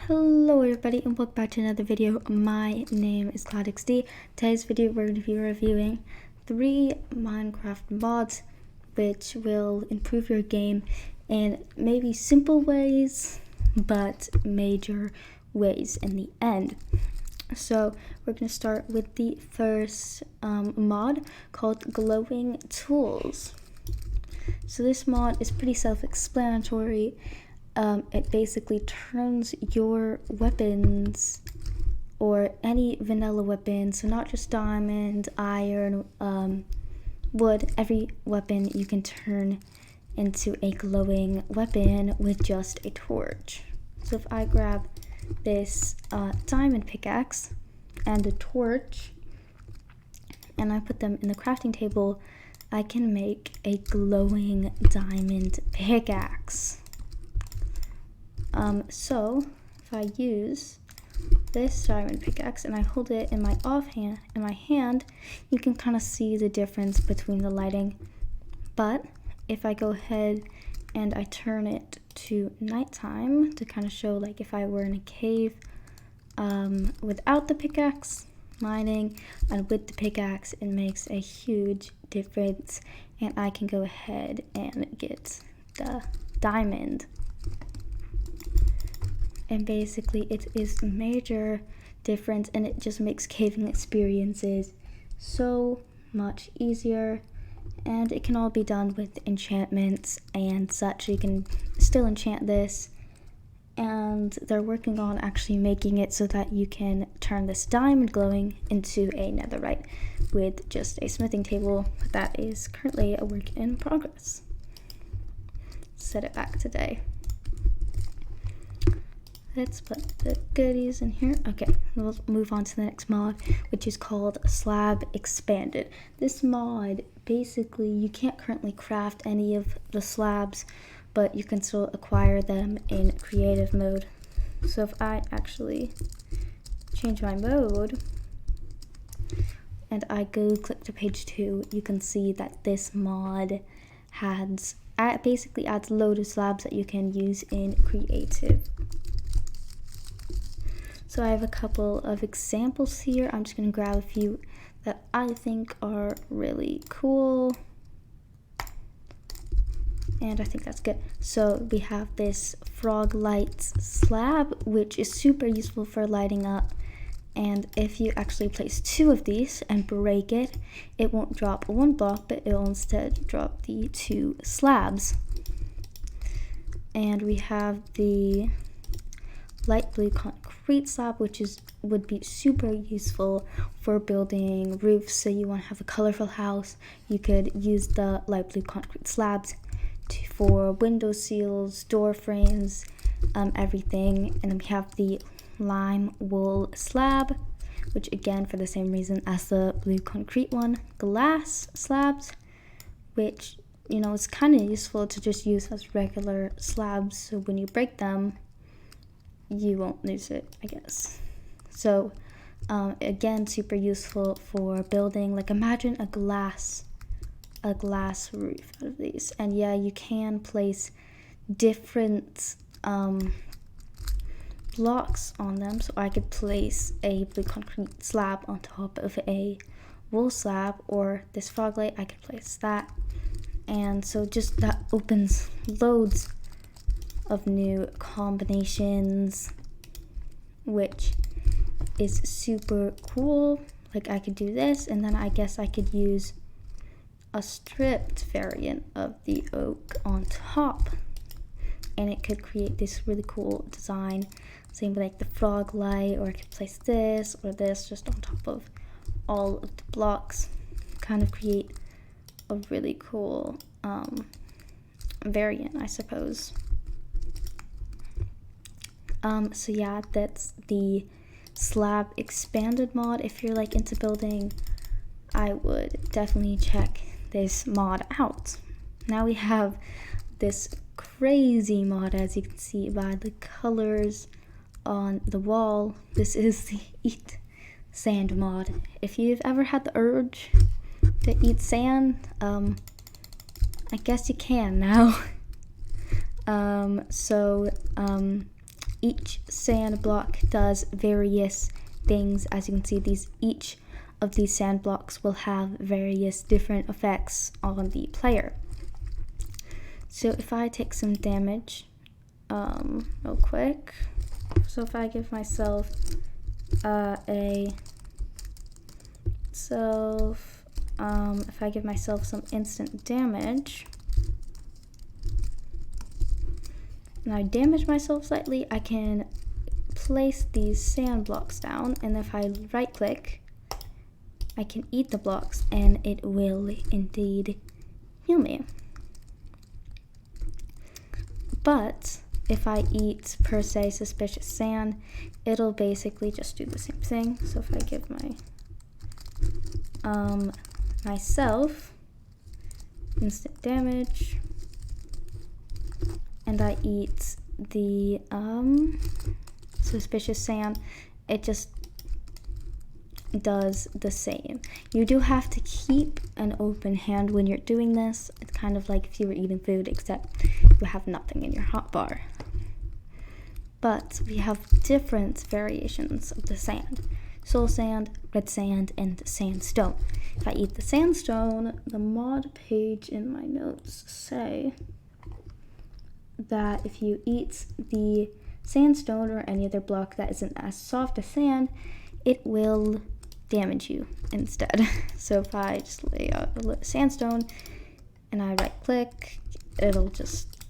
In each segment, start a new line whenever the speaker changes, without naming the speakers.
Hello everybody and welcome back to another video. My name is CloudXD. Today's video we're going to be reviewing 3 Minecraft mods which will improve your game in maybe simple ways but major ways in the end. So we're going to start with the first mod called Glowing Tools. So this mod is pretty self-explanatory. It basically turns your weapons or any vanilla weapon, so not just diamond, iron, wood, every weapon you can turn into a glowing weapon with just a torch. So if I grab this diamond pickaxe and a torch and I put them in the crafting table, I can make a glowing diamond pickaxe. So if I use this diamond pickaxe and I hold it in my hand, you can kind of see the difference between the lighting. But if I go ahead and I turn it to nighttime to kind of show like if I were in a cave without the pickaxe lighting and with the pickaxe, it makes a huge difference, and I can go ahead and get the diamond. And basically it is a major difference, and it just makes caving experiences so much easier, and it can all be done with enchantments and such. You can still enchant this, and they're working on actually making it so that you can turn this diamond glowing into a netherite with just a smithing table. That is currently a work in progress. Set it back today. Let's put the goodies in here. Okay, we'll move on to the next mod, which is called Slab Expanded. This mod, basically, you can't currently craft any of the slabs, but you can still acquire them in creative mode. So if I actually change my mode and I go click to page 2, you can see that this mod basically adds a load of slabs that you can use in creative. So I have a couple of examples here. I'm just going to grab a few that I think are really cool. And I think that's good. So we have this frog lights slab, which is super useful for lighting up. And if you actually place 2 of these and break it, it won't drop 1 block, but it will instead drop the 2 slabs. And we have the light blue concrete slab, which would be super useful for building roofs. So you want to have a colorful house, you could use the light blue concrete slabs for window seals, door frames, everything. And then we have the lime wool slab, which again, for the same reason as the blue concrete one, glass slabs, which, you know, it's kind of useful to just use as regular slabs, so when you break them you won't lose it, I guess. So again, super useful for building, like imagine a glass roof out of these. And yeah, you can place different blocks on them. So I could place a blue concrete slab on top of a wool slab, or this frog light, I could place that. And so just that opens loads of new combinations, which is super cool. Like I could do this, and then I guess I could use a stripped variant of the oak on top, and it could create this really cool design. Same with like the frog light, or I could place this or this just on top of all of the blocks, kind of create a really cool variant, I suppose. So yeah, that's the Slab Expanded mod. If you're like into building, I would definitely check this mod out. Now we have this crazy mod, as you can see by the colors on the wall. This is the Eat Sand mod. If you've ever had the urge to eat sand, I guess you can now. each sand block does various things. As you can see, each of these sand blocks will have various different effects on the player. So if I take some damage real quick, so if I give myself if I give myself some instant damage and I damage myself slightly, I can place these sand blocks down, and if I right click, I can eat the blocks and it will indeed heal me. But if I eat per se suspicious sand, it'll basically just do the same thing. So if I give myself instant damage and I eat the suspicious sand, it just does the same. You do have to keep an open hand when you're doing this. It's kind of like if you were eating food, except you have nothing in your hotbar. But we have different variations of the sand: soul sand, red sand, and sandstone. If I eat the sandstone, the mod page in my notes say that if you eat the sandstone or any other block that isn't as soft as sand, it will damage you instead. So if I just lay out a sandstone and I right click, it'll just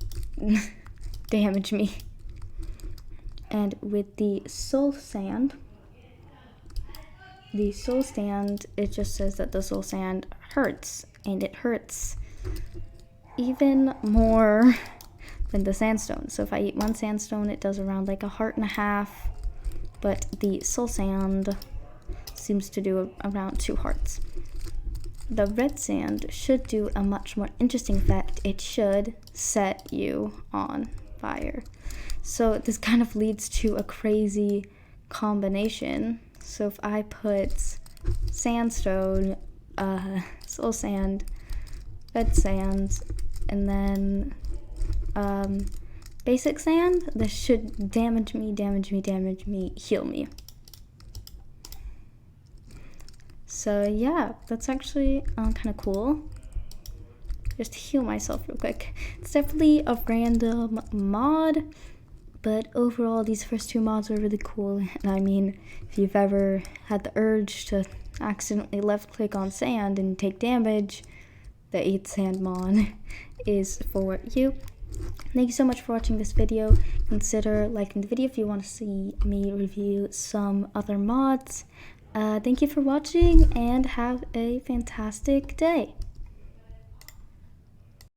damage me. And with the soul sand, it just says that the soul sand hurts, and it hurts even more than the sandstone. So if I eat one sandstone, it does around like 1.5 hearts, but the soul sand seems to do around 2 hearts. The red sand should do a much more interesting effect. It should set you on fire. So this kind of leads to a crazy combination. So if I put sandstone, soul sand, red sand, and then basic sand, this should damage me, heal me. So yeah, that's actually kind of cool. Just heal myself real quick. It's definitely a random mod, but overall these first 2 mods are really cool. And I mean, if you've ever had the urge to accidentally left click on sand and take damage, the 8 sand mod is for you. Thank you so much for watching this video. Consider liking the video if you want to see me review some other mods. Thank you for watching and have a fantastic day.